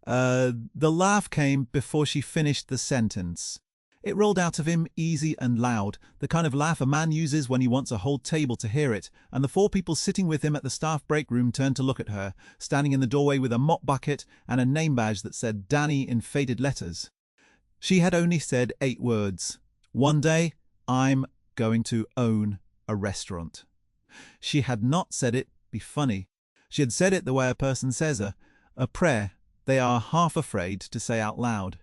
The laugh came before she finished the sentence. It rolled out of him easy and loud, the kind of laugh a man uses when he wants a whole table to hear it, and the four people sitting with him at the staff break room turned to look at her, standing in the doorway with a mop bucket and a name badge that said Danny in faded letters. She had only said 8 words. One day, I'm going to own a restaurant. She had not said it be funny. She had said it the way a person says a prayer they are half afraid to say out loud.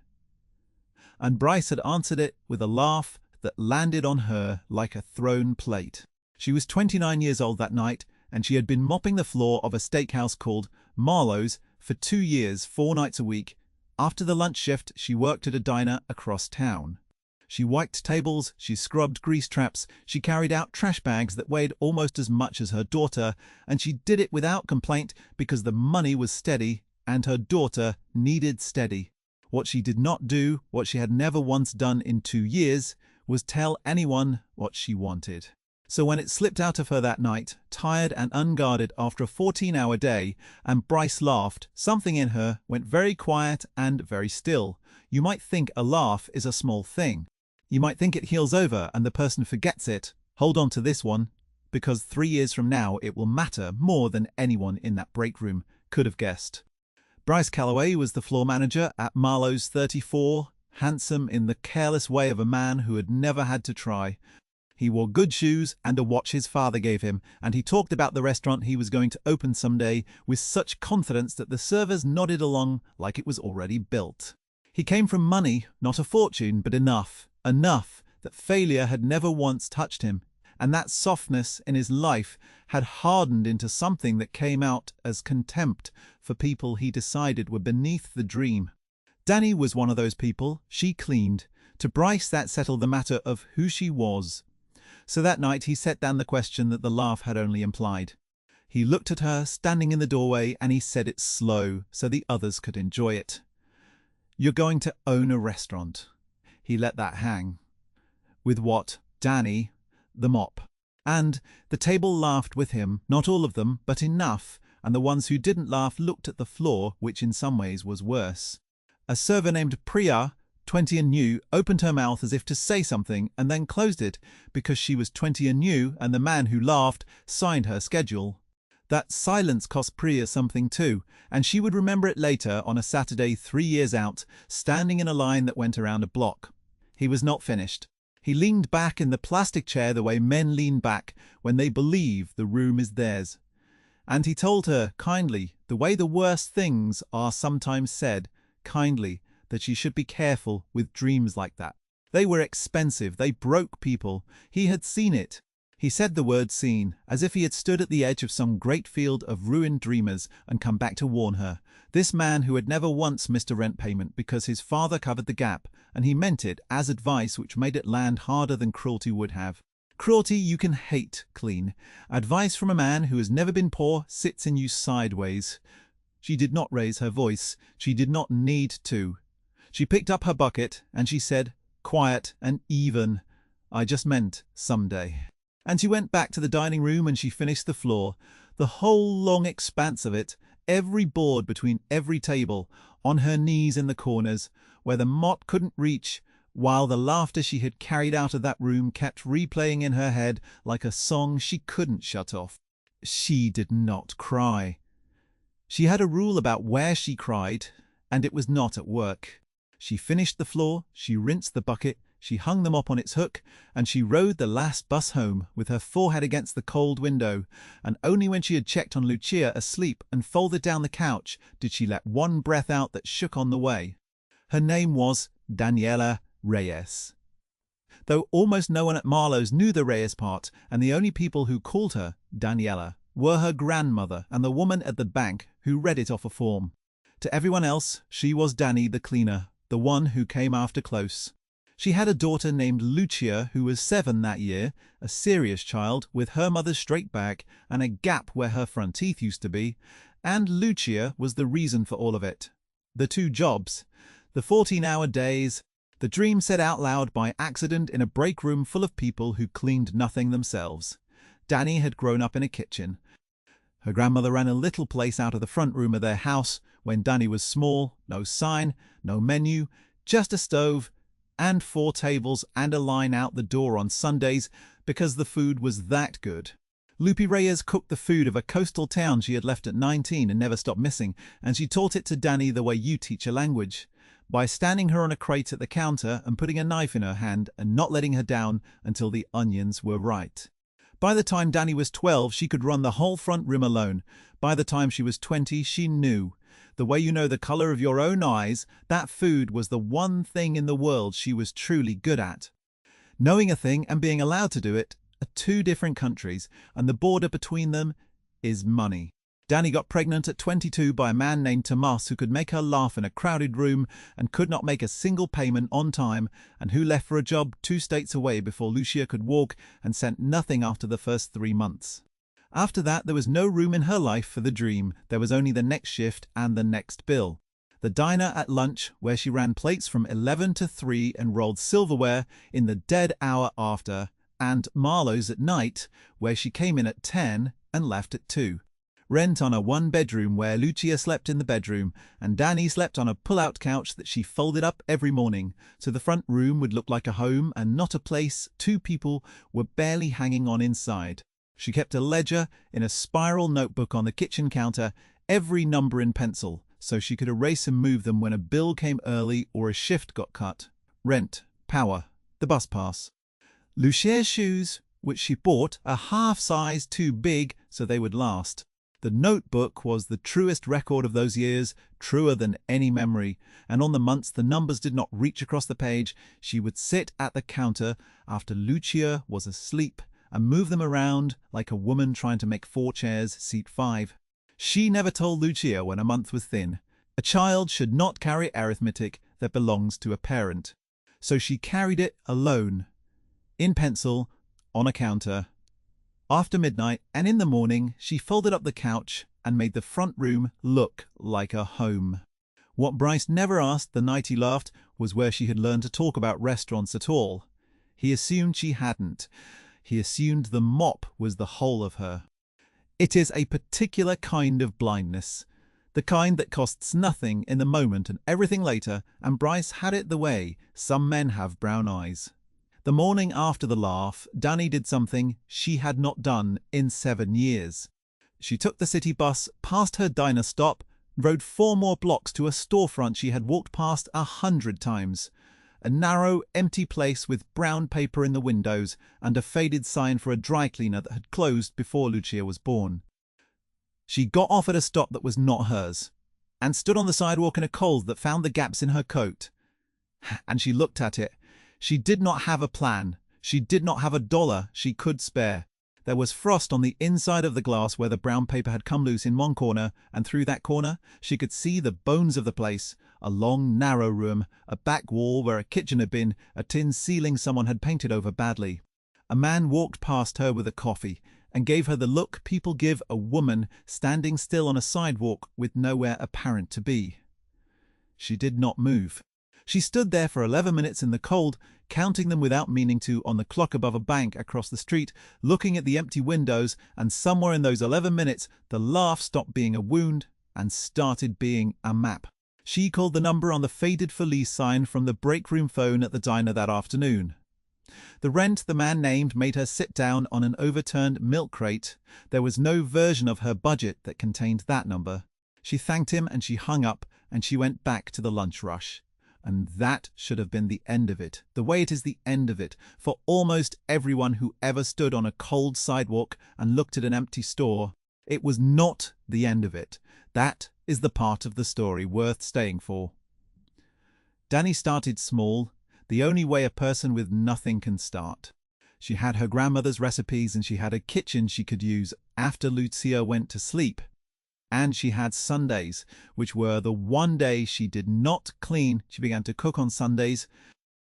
And Bryce had answered it with a laugh that landed on her like a thrown plate. She was 29 years old that night, and she had been mopping the floor of a steakhouse called Marlowe's for 2 years, 4 nights a week. After the lunch shift, she worked at a diner across town. She wiped tables, she scrubbed grease traps, she carried out trash bags that weighed almost as much as her daughter, and she did it without complaint because the money was steady and her daughter needed steady. What she did not do, what she had never once done in 2 years, was tell anyone what she wanted. So when it slipped out of her that night, tired and unguarded after a 14-hour day, and Bryce laughed, something in her went very quiet and very still. You might think a laugh is a small thing. You might think it heals over and the person forgets it. Hold on to this one, because 3 years from now it will matter more than anyone in that break room could have guessed. Bryce Calloway was the floor manager at Marlowe's 34, handsome in the careless way of a man who had never had to try. He wore good shoes and a watch his father gave him, and he talked about the restaurant he was going to open someday with such confidence that the servers nodded along like it was already built. He came from money, not a fortune, but enough that failure had never once touched him, and that softness in his life had hardened into something that came out as contempt for people he decided were beneath the dream. Danny was one of those people. She cleaned. To Bryce, that settled the matter of who she was. So that night he set down the question that the laugh had only implied. He looked at her, standing in the doorway, and he said it slow so the others could enjoy it. You're going to own a restaurant. He let that hang. With what? Danny, the mop. And the table laughed with him, not all of them, but enough, and the ones who didn't laugh looked at the floor, which in some ways was worse. A server named Priya, 20 and new, opened her mouth as if to say something and then closed it because she was 20 and new and the man who laughed signed her schedule. That silence cost Priya something too, and she would remember it later on a Saturday 3 years out, standing in a line that went around a block. He was not finished. He leaned back in the plastic chair the way men lean back when they believe the room is theirs. And he told her, kindly, the way the worst things are sometimes said, kindly, that she should be careful with dreams like that. They were expensive, they broke people. He had seen it. He said the word seen, as if he had stood at the edge of some great field of ruined dreamers and come back to warn her. This man who had never once missed a rent payment because his father covered the gap, and he meant it as advice which made it land harder than cruelty would have. Cruelty you can hate clean. Advice from a man who has never been poor sits in you sideways. She did not raise her voice. She did not need to. She picked up her bucket and she said, quiet and even, I just meant someday. And she went back to the dining room and she finished the floor, the whole long expanse of it, every board between every table, on her knees in the corners, where the mop couldn't reach, while the laughter she had carried out of that room kept replaying in her head like a song she couldn't shut off. She did not cry. She had a rule about where she cried, and it was not at work. She finished the floor, she rinsed the bucket, she hung them up on its hook, and she rode the last bus home with her forehead against the cold window, and only when she had checked on Lucia asleep and folded down the couch did she let one breath out that shook on the way. Her name was Daniela Reyes. Though almost no one at Marlowe's knew the Reyes part, and the only people who called her Daniela were her grandmother and the woman at the bank who read it off a form. To everyone else, she was Danny the cleaner, the one who came after close. She had a daughter named Lucia who was 7 that year, a serious child with her mother's straight back and a gap where her front teeth used to be, and Lucia was the reason for all of it. The 2 jobs, the 14-hour days, the dream said out loud by accident in a break room full of people who cleaned nothing themselves. Danny had grown up in a kitchen. Her grandmother ran a little place out of the front room of their house When Danny was small, no sign, no menu, just a stove and 4 tables and a line out the door on Sundays because the food was that good. Lupe Reyes cooked the food of a coastal town she had left at 19 and never stopped missing, and she taught it to Danny the way you teach a language, by standing her on a crate at the counter and putting a knife in her hand and not letting her down until the onions were right. By the time Danny was 12, she could run the whole front room alone. By the time she was 20, she knew. The way you know the color of your own eyes, that food was the one thing in the world she was truly good at. Knowing a thing and being allowed to do it are 2 different countries, and the border between them is money. Danny got pregnant at 22 by a man named Tomas who could make her laugh in a crowded room and could not make a single payment on time, and who left for a job 2 states away before Lucia could walk and sent nothing after the first 3 months. After that, there was no room in her life for the dream. There was only the next shift and the next bill. The diner at lunch, where she ran plates from 11 to 3 and rolled silverware in the dead hour after, and Marlowe's at night, where she came in at 10 and left at 2. Rent on a 1-bedroom where Lucia slept in the bedroom and Danny slept on a pull-out couch that she folded up every morning, so the front room would look like a home and not a place 2 people were barely hanging on inside. She kept a ledger in a spiral notebook on the kitchen counter, every number in pencil, so she could erase and move them when a bill came early or a shift got cut. Rent, power, the bus pass. Lucia's shoes, which she bought, a half size too big so they would last. The notebook was the truest record of those years, truer than any memory, and on the months the numbers did not reach across the page, she would sit at the counter after Lucia was asleep and move them around like a woman trying to make 4 chairs seat 5. She never told Lucia when a month was thin. A child should not carry arithmetic that belongs to a parent. So she carried it alone, in pencil, on a counter. After midnight and in the morning, she folded up the couch and made the front room look like a home. What Bryce never asked the night he laughed was where she had learned to talk about restaurants at all. He assumed she hadn't. He assumed the mop was the whole of her. It is a particular kind of blindness, the kind that costs nothing in the moment and everything later, and Bryce had it the way some men have brown eyes. The morning after the laugh, Danny did something she had not done in 7 years. She took the city bus past her diner stop, rode 4 more blocks to a storefront she had walked past 100 times. A narrow, empty place with brown paper in the windows and a faded sign for a dry cleaner that had closed before Lucia was born. She got off at a stop that was not hers and stood on the sidewalk in a cold that found the gaps in her coat. And she looked at it. She did not have a plan. She did not have $1 she could spare. There was frost on the inside of the glass where the brown paper had come loose in one corner, and through that corner she could see the bones of the place, a long, narrow room, a back wall where a kitchen had been, a tin ceiling someone had painted over badly. A man walked past her with a coffee and gave her the look people give a woman standing still on a sidewalk with nowhere apparent to be. She did not move. She stood there for 11 minutes in the cold, counting them without meaning to on the clock above a bank across the street, looking at the empty windows, and somewhere in those 11 minutes the laugh stopped being a wound and started being a map. She called the number on the faded for lease sign from the break room phone at the diner that afternoon. The rent the man named made her sit down on an overturned milk crate. There was no version of her budget that contained that number. She thanked him and she hung up and she went back to the lunch rush. And that should have been the end of it, the way it is the end of it, for almost everyone who ever stood on a cold sidewalk and looked at an empty store. It was not the end of it. That is the part of the story worth staying for. Danny started small, the only way a person with nothing can start. She had her grandmother's recipes and she had a kitchen she could use after Lucia went to sleep. And she had Sundays, which were the one day she did not clean. She began to cook on Sundays.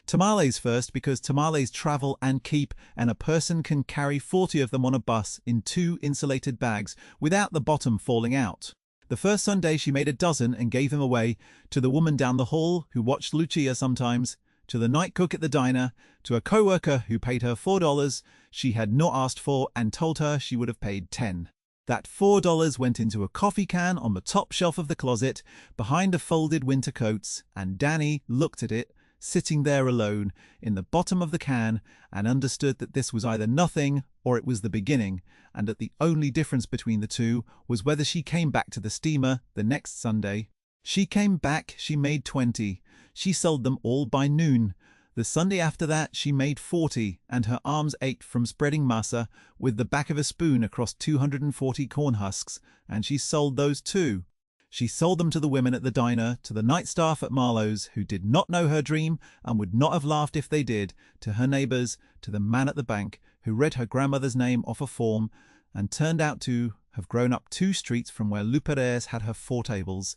Tamales first, because tamales travel and keep, and a person can carry 40 of them on a bus in 2 insulated bags without the bottom falling out. The first Sunday she made a dozen and gave them away to the woman down the hall who watched Lucia sometimes, to the night cook at the diner, to a co-worker who paid her $4 she had not asked for and told her she would have paid $10. That $4 went into a coffee can on the top shelf of the closet, behind the folded winter coats, and Danny looked at it, sitting there alone, in the bottom of the can, and understood that this was either nothing or it was the beginning, and that the only difference between the two was whether she came back to the steamer the next Sunday. She came back, she made 20. She sold them all by noon. The Sunday after that she made 40, and her arms ached from spreading masa with the back of a spoon across 240 corn husks, and she sold those too. She sold them to the women at the diner, to the night staff at Marlowe's who did not know her dream and would not have laughed if they did, to her neighbours, to the man at the bank who read her grandmother's name off a form and turned out to have grown up 2 streets from where Luperez had her 4 tables.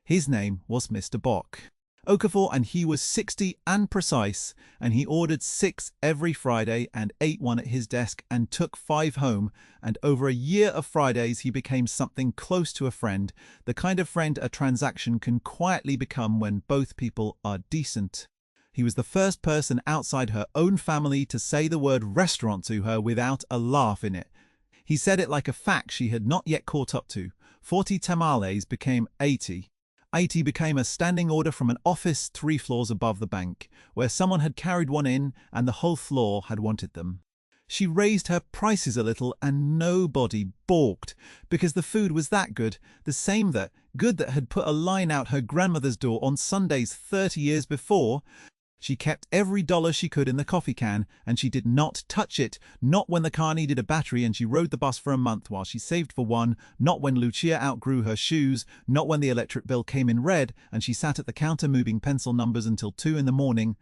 His name was Mr. Bock. Okafor, and he was 60 and precise, and he ordered 6 every Friday and ate one at his desk and took 5 home, and over a year of Fridays he became something close to a friend, the kind of friend a transaction can quietly become when both people are decent. He was the first person outside her own family to say the word restaurant to her without a laugh in it. He said it like a fact she had not yet caught up to. 40 tamales became 80. 80 became a standing order from an office 3 floors above the bank, where someone had carried one in and the whole floor had wanted them. She raised her prices a little and nobody balked, because the food was that good, the same good that had put a line out her grandmother's door on Sundays 30 years before. She kept every dollar she could in the coffee can, and she did not touch it, not when the car needed a battery and she rode the bus for a month while she saved for one, not when Lucia outgrew her shoes, not when the electric bill came in red and she sat at the counter moving pencil numbers until 2 in the morning.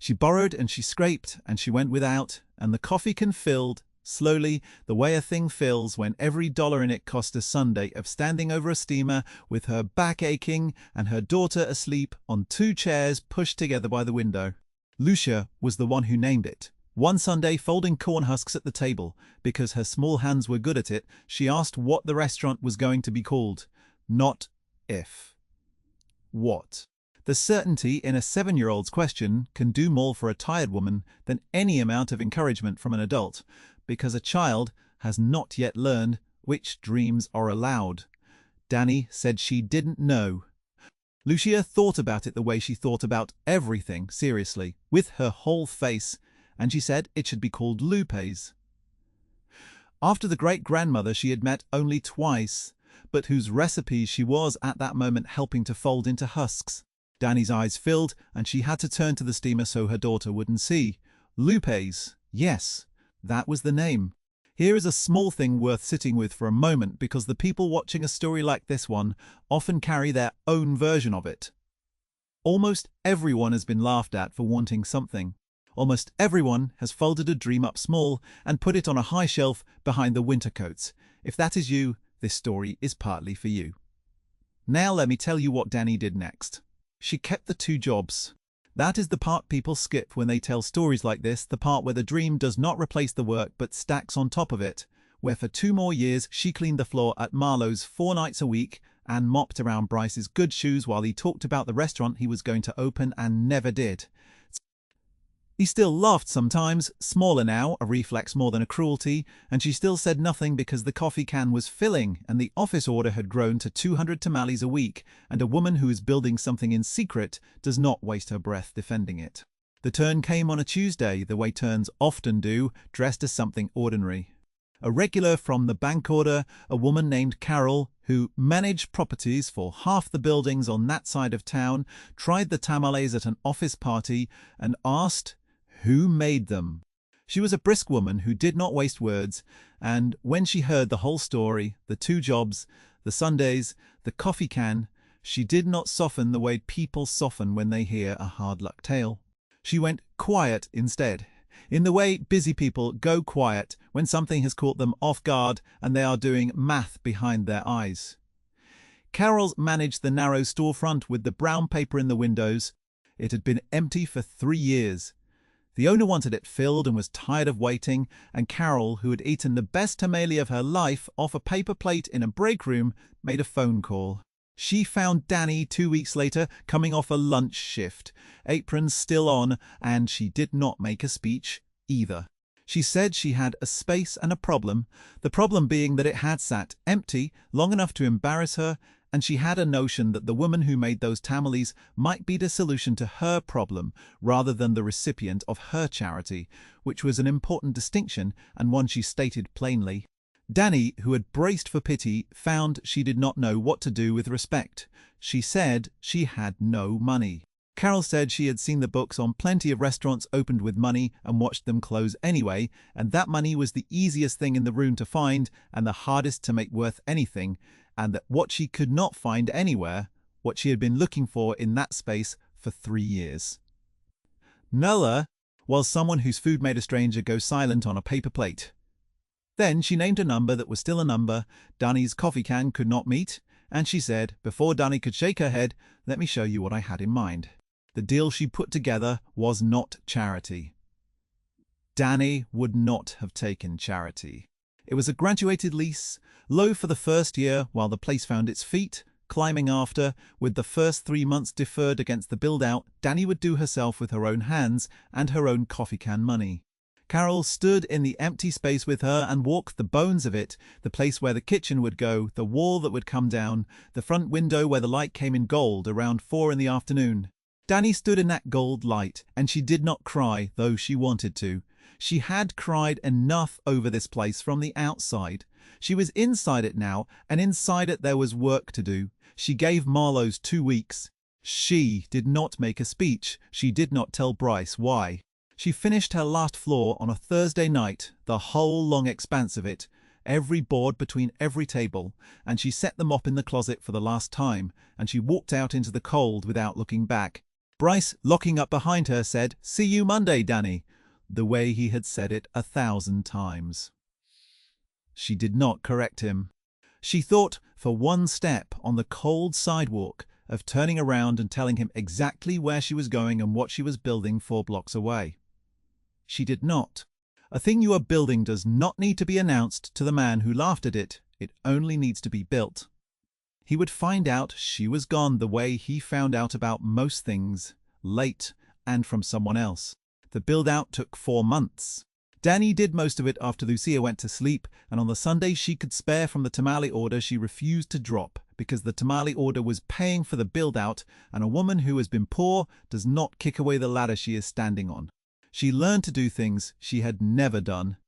She borrowed and she scraped and she went without, and the coffee can filled, slowly, the way a thing fills when every dollar in it cost a Sunday of standing over a steamer with her back aching and her daughter asleep on 2 chairs pushed together by the window. Lucia was the one who named it. One Sunday, folding corn husks at the table, because her small hands were good at it, she asked what the restaurant was going to be called. Not if. What? The certainty in a 7-year-old's question can do more for a tired woman than any amount of encouragement from an adult, because a child has not yet learned which dreams are allowed. Danny said she didn't know. Lucia thought about it the way she thought about everything, seriously, with her whole face, and she said it should be called Lupe's. After the great-grandmother she had met only twice, but whose recipes she was at that moment helping to fold into husks. Danny's eyes filled, and she had to turn to the steamer so her daughter wouldn't see. Lupe's, yes. That was the name. Here is a small thing worth sitting with for a moment, because the people watching a story like this one often carry their own version of it. Almost everyone has been laughed at for wanting something. Almost everyone has folded a dream up small and put it on a high shelf behind the winter coats. If that is you, this story is partly for you. Now let me tell you what Danny did next. She kept the 2 jobs. That is the part people skip when they tell stories like this, the part where the dream does not replace the work but stacks on top of it, where for 2 more years she cleaned the floor at Marlowe's 4 nights a week and mopped around Bryce's good shoes while he talked about the restaurant he was going to open and never did. He still laughed sometimes, smaller now, a reflex more than a cruelty, and she still said nothing because the coffee can was filling and the office order had grown to 200 tamales a week, and a woman who is building something in secret does not waste her breath defending it. The turn came on a Tuesday, the way turns often do, dressed as something ordinary. A regular from the bank order, a woman named Carol, who managed properties for half the buildings on that side of town, tried the tamales at an office party and asked who made them. She was a brisk woman who did not waste words, and when she heard the whole story, the 2 jobs, the Sundays, the coffee can, she did not soften the way people soften when they hear a hard luck tale. She went quiet instead, in the way busy people go quiet when something has caught them off guard and they are doing math behind their eyes. Carol managed the narrow storefront with the brown paper in the windows. It had been empty for 3 years. The owner wanted it filled and was tired of waiting, and Carol, who had eaten the best tamale of her life off a paper plate in a break room, made a phone call. She found Danny 2 weeks later coming off a lunch shift, aprons still on, and she did not make a speech either. She said she had a space and a problem, the problem being that it had sat empty long enough to embarrass her, and she had a notion that the woman who made those tamales might be the solution to her problem rather than the recipient of her charity, which was an important distinction and one she stated plainly. Danny, who had braced for pity, found she did not know what to do with respect. She said she had no money. Carol said she had seen the books on plenty of restaurants opened with money and watched them close anyway, and that money was the easiest thing in the room to find and the hardest to make worth anything, and that what she could not find anywhere, what she had been looking for in that space for 3 years. Nola was someone whose food made a stranger go silent on a paper plate. Then she named a number that was still a number Danny's coffee can could not meet, and she said, before Danny could shake her head, "Let me show you what I had in mind." The deal she put together was not charity. Danny would not have taken charity. It was a graduated lease, low for the first year while the place found its feet, climbing after, with the first 3 months deferred against the build-out Danny would do herself with her own hands and her own coffee can money. Carol stood in the empty space with her and walked the bones of it, the place where the kitchen would go, the wall that would come down, the front window where the light came in gold around 4 in the afternoon. Danny stood in that gold light, and she did not cry, though she wanted to. She had cried enough over this place from the outside. She was inside it now, and inside it there was work to do. She gave Marlowe's 2 weeks. She did not make a speech. She did not tell Bryce why. She finished her last floor on a Thursday night, the whole long expanse of it, every board between every table, and she set them up in the closet for the last time, and she walked out into the cold without looking back. Bryce, locking up behind her, said, "See you Monday, Danny," the way he had said it 1,000 times. She did not correct him. She thought, for one step on the cold sidewalk, of turning around and telling him exactly where she was going and what she was building 4 blocks away. She did not. A thing you are building does not need to be announced to the man who laughed at it. It only needs to be built. He would find out she was gone the way he found out about most things, late and from someone else. The build-out took 4 months. Danny did most of it after Lucia went to sleep, and on the Sunday she could spare from the tamale order she refused to drop, because the tamale order was paying for the build-out, and a woman who has been poor does not kick away the ladder she is standing on. She learned to do things she had never done.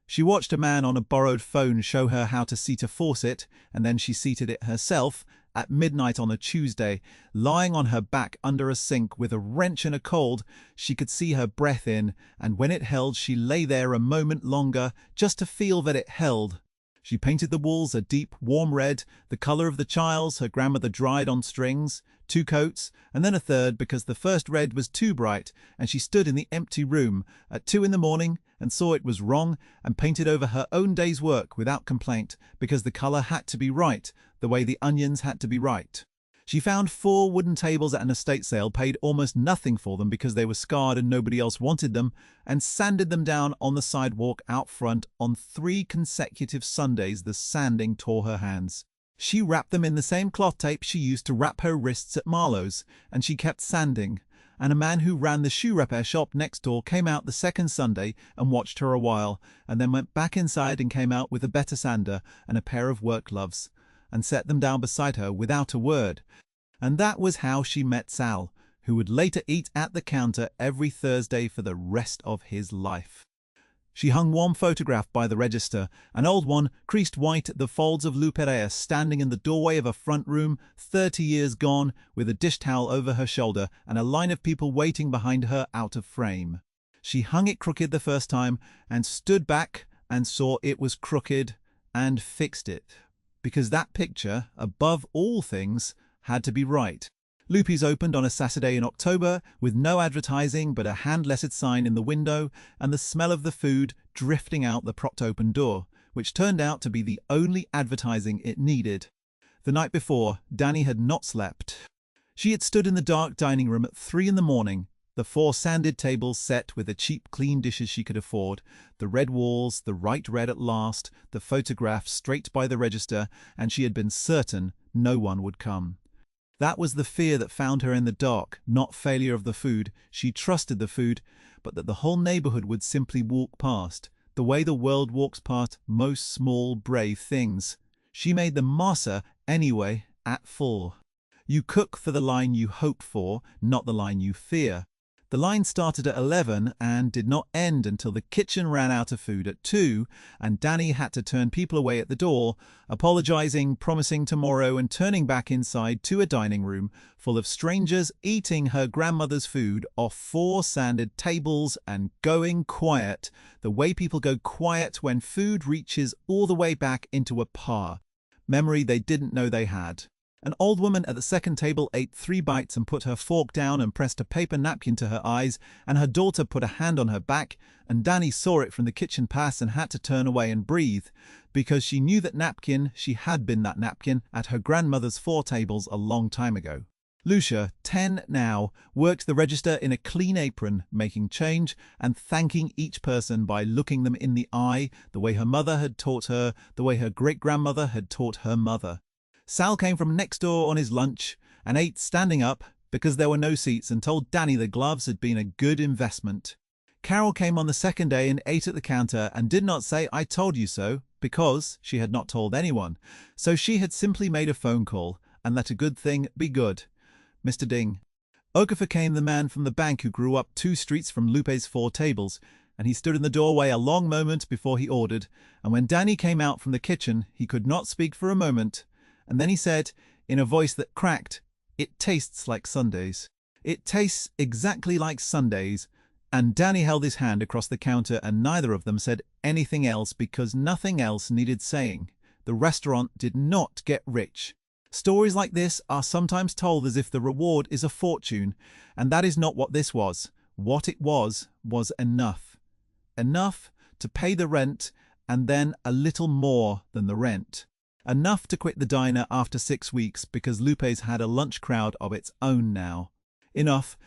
She watched a man on a borrowed phone show her how to seat a faucet, and then she seated it herself at midnight on a Tuesday, lying on her back under a sink with a wrench and a cold. She could see her breath in, and when it held she lay there a moment longer just to feel that it held. She painted the walls a deep, warm red, the color of the chiles her grandmother dried on strings, 2 coats, and then a third because the first red was too bright, and she stood in the empty room at 2 in the morning and saw it was wrong and painted over her own day's work without complaint because the color had to be right, the way the onions had to be right. She found 4 wooden tables at an estate sale, paid almost nothing for them because they were scarred and nobody else wanted them, and sanded them down on the sidewalk out front. On 3 consecutive Sundays the sanding tore her hands. She wrapped them in the same cloth tape she used to wrap her wrists at Marlowe's, and she kept sanding. And a man who ran the shoe repair shop next door came out the second Sunday and watched her a while, and then went back inside and came out with a better sander and a pair of work gloves, and set them down beside her without a word. And that was how she met Sal, who would later eat at the counter every Thursday for the rest of his life. She hung one photograph by the register, an old one, creased white at the folds of Lou Pereira, standing in the doorway of a front room, 30 years gone, with a dish towel over her shoulder and a line of people waiting behind her out of frame. She hung it crooked the first time and stood back and saw it was crooked and fixed it, because that picture, above all things, had to be right. Loopy's opened on a Saturday in October with no advertising but a hand-lettered sign in the window and the smell of the food drifting out the propped-open door, which turned out to be the only advertising it needed. The night before, Danny had not slept. She had stood in the dark dining room at 3 in the morning, the 4 sanded tables set with the cheap clean dishes she could afford, the red walls, the right red at last, the photograph straight by the register, and she had been certain no one would come. That was the fear that found her in the dark, not failure of the food. She trusted the food, but that the whole neighborhood would simply walk past, the way the world walks past most small, brave things. She made the masa anyway, at full. You cook for the line you hope for, not the line you fear. The line started at 11 and did not end until the kitchen ran out of food at 2, and Danny had to turn people away at the door, apologizing, promising tomorrow, and turning back inside to a dining room full of strangers eating her grandmother's food off 4 sanded tables and going quiet, the way people go quiet when food reaches all the way back into a par. Memory they didn't know they had. An old woman at the second table ate 3 bites and put her fork down and pressed a paper napkin to her eyes, and her daughter put a hand on her back, and Danny saw it from the kitchen pass and had to turn away and breathe, because she knew that napkin, she had been that napkin, at her grandmother's 4 tables a long time ago. Lucia, 10 now, worked the register in a clean apron, making change and thanking each person by looking them in the eye, the way her mother had taught her, the way her great-grandmother had taught her mother. Sal came from next door on his lunch and ate standing up because there were no seats and told Danny the gloves had been a good investment. Carol came on the second day and ate at the counter and did not say "I told you so" because she had not told anyone. So she had simply made a phone call and let a good thing be good. Mr. Ding. Okafor came, the man from the bank who grew up 2 streets from Lupe's 4 tables, and he stood in the doorway a long moment before he ordered, and when Danny came out from the kitchen he could not speak for a moment. And then he said, in a voice that cracked, "It tastes like Sundays. It tastes exactly like Sundays." And Danny held his hand across the counter and neither of them said anything else because nothing else needed saying. The restaurant did not get rich. Stories like this are sometimes told as if the reward is a fortune, and that is not what this was. What it was enough. Enough to pay the rent and then a little more than the rent. Enough to quit the diner after 6 weeks because Lupe's had a lunch crowd of its own now. Enough,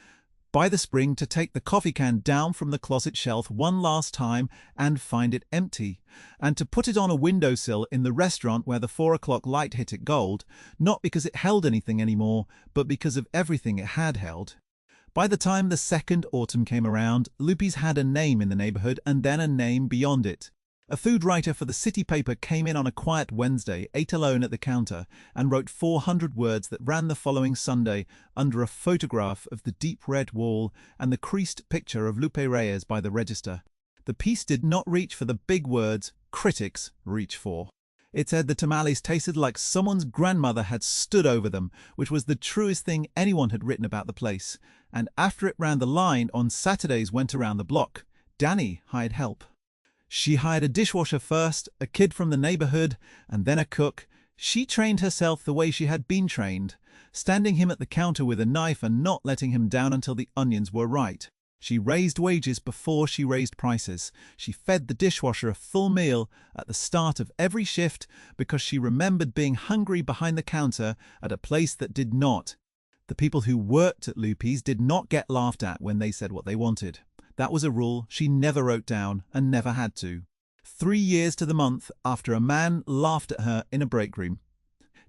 by the spring, to take the coffee can down from the closet shelf one last time and find it empty, and to put it on a windowsill in the restaurant where the 4 o'clock light hit it gold, not because it held anything anymore, but because of everything it had held. By the time the second autumn came around, Lupe's had a name in the neighborhood and then a name beyond it. A food writer for the city paper came in on a quiet Wednesday, ate alone at the counter, and wrote 400 words that ran the following Sunday under a photograph of the deep red wall and the creased picture of Lupe Reyes by the register. The piece did not reach for the big words critics reach for. It said the tamales tasted like someone's grandmother had stood over them, which was the truest thing anyone had written about the place. And after it ran the line, on Saturdays went around the block. Danny hired help. She hired a dishwasher first, a kid from the neighborhood, and then a cook. She trained herself the way she had been trained, standing him at the counter with a knife and not letting him down until the onions were right. She raised wages before she raised prices. She fed the dishwasher a full meal at the start of every shift because she remembered being hungry behind the counter at a place that did not. The people who worked at Lupe's did not get laughed at when they said what they wanted. That was a rule she never wrote down and never had to. 3 years to the month after a man laughed at her in a break room.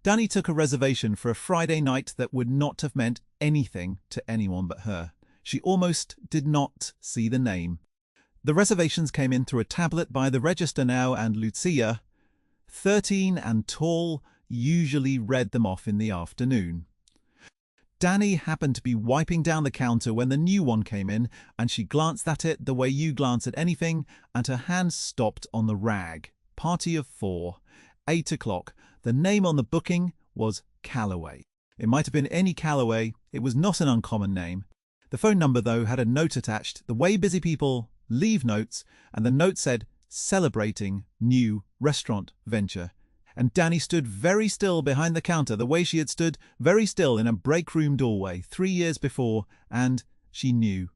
Danny took a reservation for a Friday night that would not have meant anything to anyone but her. She almost did not see the name. The reservations came in through a tablet by the register now, and Lucia, 13 and tall, usually read them off in the afternoon. Danny happened to be wiping down the counter when the new one came in, and she glanced at it the way you glance at anything, and her hand stopped on the rag. Party of 4. 8 o'clock. The name on the booking was Calloway. It might have been any Calloway. It was not an uncommon name. The phone number, though, had a note attached, the way busy people leave notes, and the note said, "Celebrating new restaurant venture." And Danny stood very still behind the counter the way she had stood very still in a break room doorway 3 years before, and she knew.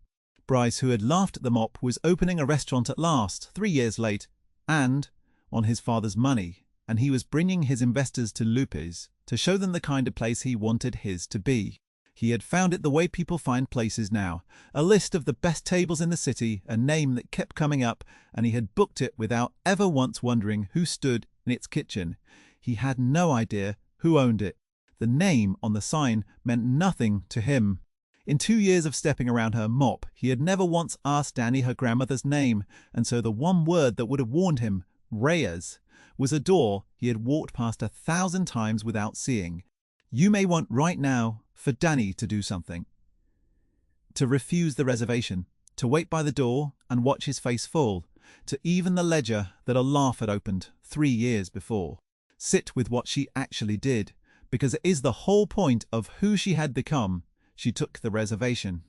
Bryce, who had laughed at the mop, was opening a restaurant at last, 3 years late, and on his father's money, and he was bringing his investors to Lupe's to show them the kind of place he wanted his to be. He had found it the way people find places now, a list of the best tables in the city, a name that kept coming up, and he had booked it without ever once wondering who stood in its kitchen. He had no idea who owned it. The name on the sign meant nothing to him. In 2 years of stepping around her mop, he had never once asked Danny her grandmother's name, and so the one word that would have warned him, Reyes, was a door he had walked past 1,000 times without seeing. You may want right now for Danny to do something. To refuse the reservation, to wait by the door and watch his face fall, to even the ledger that a laugh had opened 3 years before. Sit with what she actually did, because it is the whole point of who she had become. She took the reservation.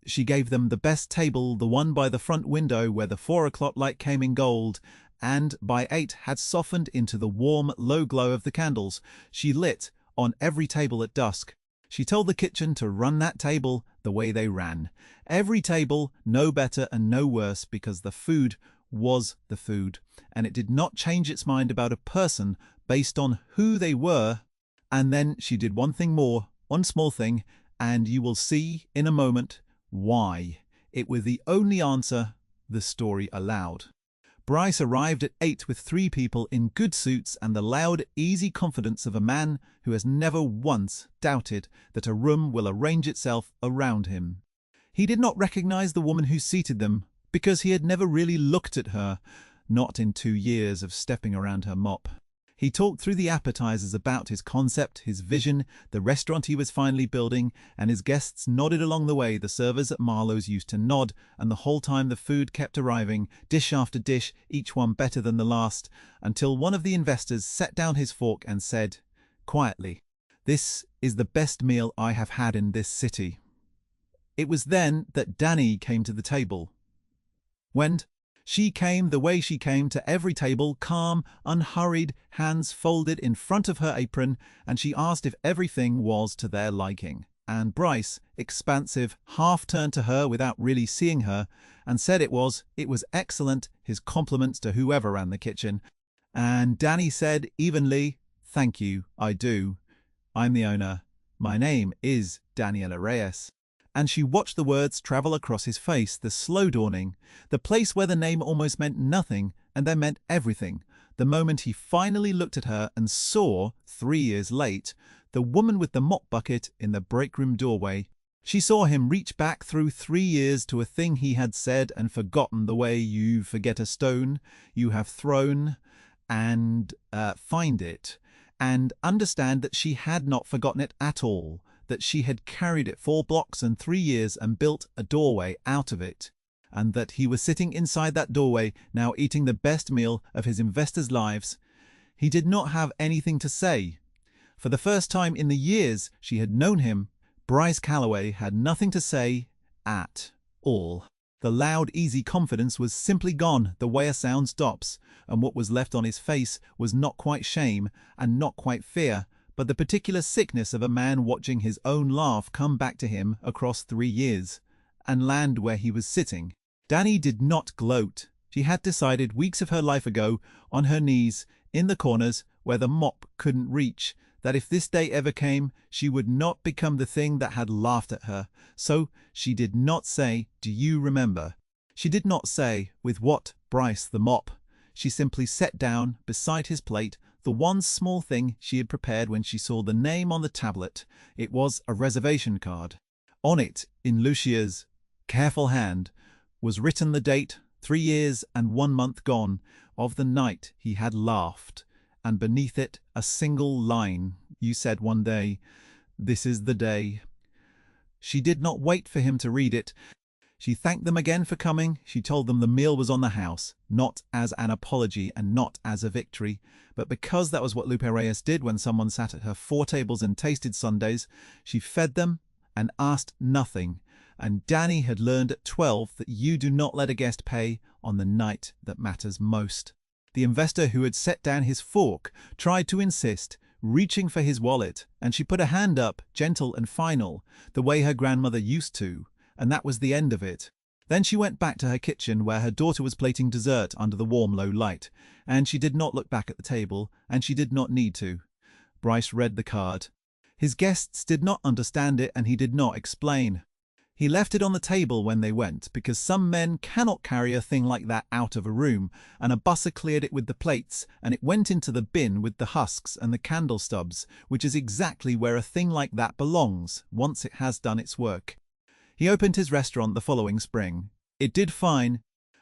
She gave them the best table, the one by the front window where the 4 o'clock light came in gold, and by 8 had softened into the warm, low glow of the candles she lit on every table at dusk. She told the kitchen to run that table the way they ran. Every table, no better and no worse, because the food was the food, and it did not change its mind about a person based on who they were. And then she did one thing more, one small thing, and you will see in a moment why. It was the only answer the story allowed. Bryce arrived at 8 with 3 people in good suits and the loud, easy confidence of a man who has never once doubted that a room will arrange itself around him. He did not recognize the woman who seated them because he had never really looked at her, not in 2 years of stepping around her mop. He talked through the appetizers about his concept, his vision, the restaurant he was finally building, and his guests nodded along the way. The servers at Marlowe's used to nod, and the whole time the food kept arriving, dish after dish, each one better than the last, until one of the investors set down his fork and said, quietly, "This is the best meal I have had in this city." It was then that Danny came to the table. When she came the way she came to every table, calm, unhurried, hands folded in front of her apron, and she asked if everything was to their liking. And Bryce, expansive, half turned to her without really seeing her, and said it was excellent, his compliments to whoever ran the kitchen. And Danny said evenly, "Thank you, I do. I'm the owner. My name is Daniela Reyes." And she watched the words travel across his face, the slow dawning, the place where the name almost meant nothing and then meant everything, the moment he finally looked at her and saw, 3 years late, the woman with the mop bucket in the breakroom doorway. She saw him reach back through 3 years to a thing he had said and forgotten, the way you forget a stone you have thrown, and find it, and understand that she had not forgotten it at all, that she had carried it 4 blocks and 3 years and built a doorway out of it, and that he was sitting inside that doorway now eating the best meal of his investors' lives. He did not have anything to say. For the first time in the years she had known him, Bryce Calloway had nothing to say at all. The loud, easy confidence was simply gone, the way a sound stops, and what was left on his face was not quite shame and not quite fear, but the particular sickness of a man watching his own laugh come back to him across 3 years, and land where he was sitting. Danny did not gloat. She had decided weeks of her life ago, on her knees, in the corners where the mop couldn't reach, that if this day ever came, she would not become the thing that had laughed at her. So she did not say, "Do you remember?" She did not say, "With what, Bryce the mop?" She simply set down, beside his plate, the one small thing she had prepared when she saw the name on the tablet. It was a reservation card. On it, in Lucia's careful hand, was written the date, 3 years and 1 month gone, of the night he had laughed, and beneath it a single line. "You said one day, this is the day." She did not wait for him to read it. She thanked them again for coming. She told them the meal was on the house, not as an apology and not as a victory, but because that was what Lupe Reyes did when someone sat at her 4 tables and tasted sundaes. She fed them and asked nothing. And Danny had learned at 12 that you do not let a guest pay on the night that matters most. The investor who had set down his fork tried to insist, reaching for his wallet, and she put a hand up, gentle and final, the way her grandmother used to, and that was the end of it. Then she went back to her kitchen where her daughter was plating dessert under the warm low light, and she did not look back at the table, and she did not need to. Bryce read the card. His guests did not understand it, and he did not explain. He left it on the table when they went, because some men cannot carry a thing like that out of a room, and a busser cleared it with the plates, and it went into the bin with the husks and the candle stubs, which is exactly where a thing like that belongs, once it has done its work. He opened his restaurant the following spring. It did fine.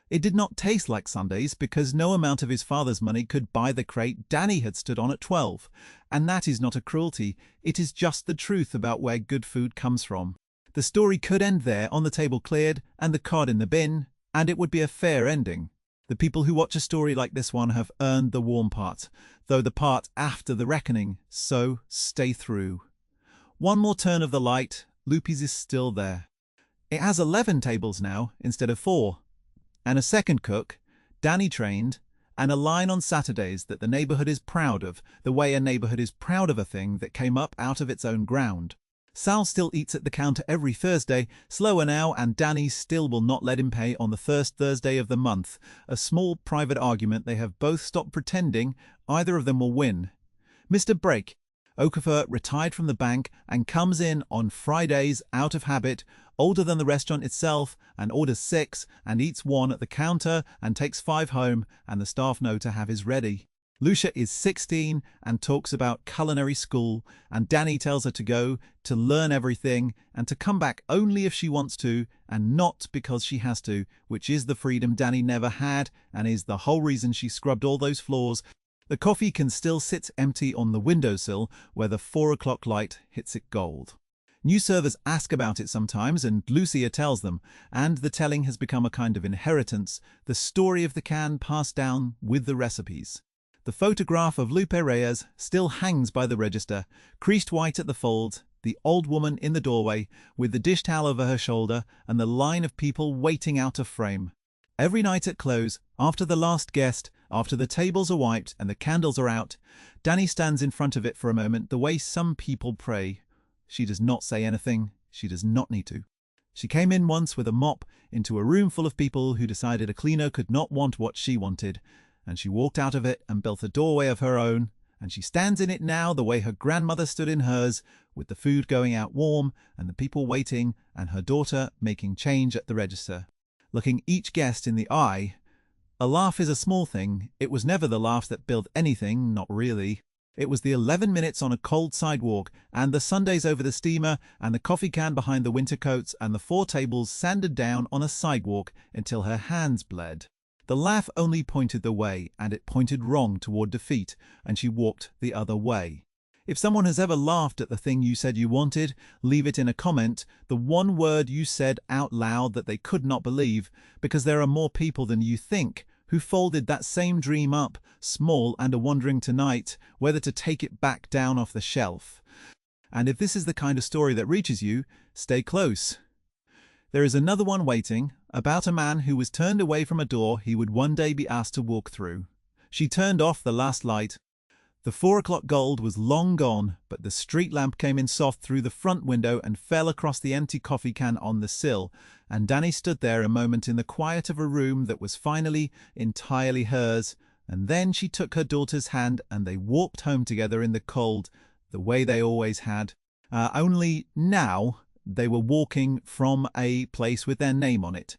It did not taste like Sundays, because no amount of his father's money could buy the crate Danny had stood on at 12. And that is not a cruelty, it is just the truth about where good food comes from. The story could end there, on the table cleared and the cod in the bin, and it would be a fair ending. The people who watch a story like this one have earned the warm part, though the part after the reckoning, so stay through. One more turn of the light, Loopy's is still there. It has 11 tables now, instead of 4. And a second cook, Danny trained, and a line on Saturdays that the neighbourhood is proud of, the way a neighbourhood is proud of a thing that came up out of its own ground. Sal still eats at the counter every Thursday, slower now, and Danny still will not let him pay on the first Thursday of the month. A small private argument they have both stopped pretending either of them will win. Mr. Brake, Okafor, retired from the bank and comes in on Fridays out of habit, older than the restaurant itself, and orders 6 and eats 1 at the counter and takes 5 home, and the staff know to have his ready. Lucia is 16 and talks about culinary school, and Danny tells her to go, to learn everything, and to come back only if she wants to, and not because she has to, which is the freedom Danny never had, and is the whole reason she scrubbed all those floors. The coffee can still sit empty on the windowsill where the 4 o'clock light hits it gold. New servers ask about it sometimes, and Lucia tells them, and the telling has become a kind of inheritance, the story of the can passed down with the recipes. The photograph of Lupe Reyes still hangs by the register, creased white at the folds, the old woman in the doorway, with the dish towel over her shoulder, and the line of people waiting out of frame. Every night at close, after the last guest, after the tables are wiped and the candles are out, Danny stands in front of it for a moment the way some people pray. She does not say anything. She does not need to. She came in once with a mop into a room full of people who decided a cleaner could not want what she wanted, and she walked out of it and built a doorway of her own, and she stands in it now the way her grandmother stood in hers, with the food going out warm and the people waiting and her daughter making change at the register, looking each guest in the eye. A laugh is a small thing. It was never the laugh that built anything, not really. It was the 11 minutes on a cold sidewalk, and the Sundays over the steamer, and the coffee can behind the winter coats, and the 4 tables sanded down on a sidewalk until her hands bled. The laugh only pointed the way, and it pointed wrong toward defeat, and she walked the other way. If someone has ever laughed at the thing you said you wanted, leave it in a comment, the one word you said out loud that they could not believe, because there are more people than you think who folded that same dream up, small, and are wondering tonight whether to take it back down off the shelf. And if this is the kind of story that reaches you, stay close. There is another one waiting, about a man who was turned away from a door he would one day be asked to walk through. She turned off the last light. The 4 o'clock gold was long gone, but the street lamp came in soft through the front window and fell across the empty coffee can on the sill, and Danny stood there a moment in the quiet of a room that was finally entirely hers, and then she took her daughter's hand and they walked home together in the cold, the way they always had. Only now they were walking from a place with their name on it.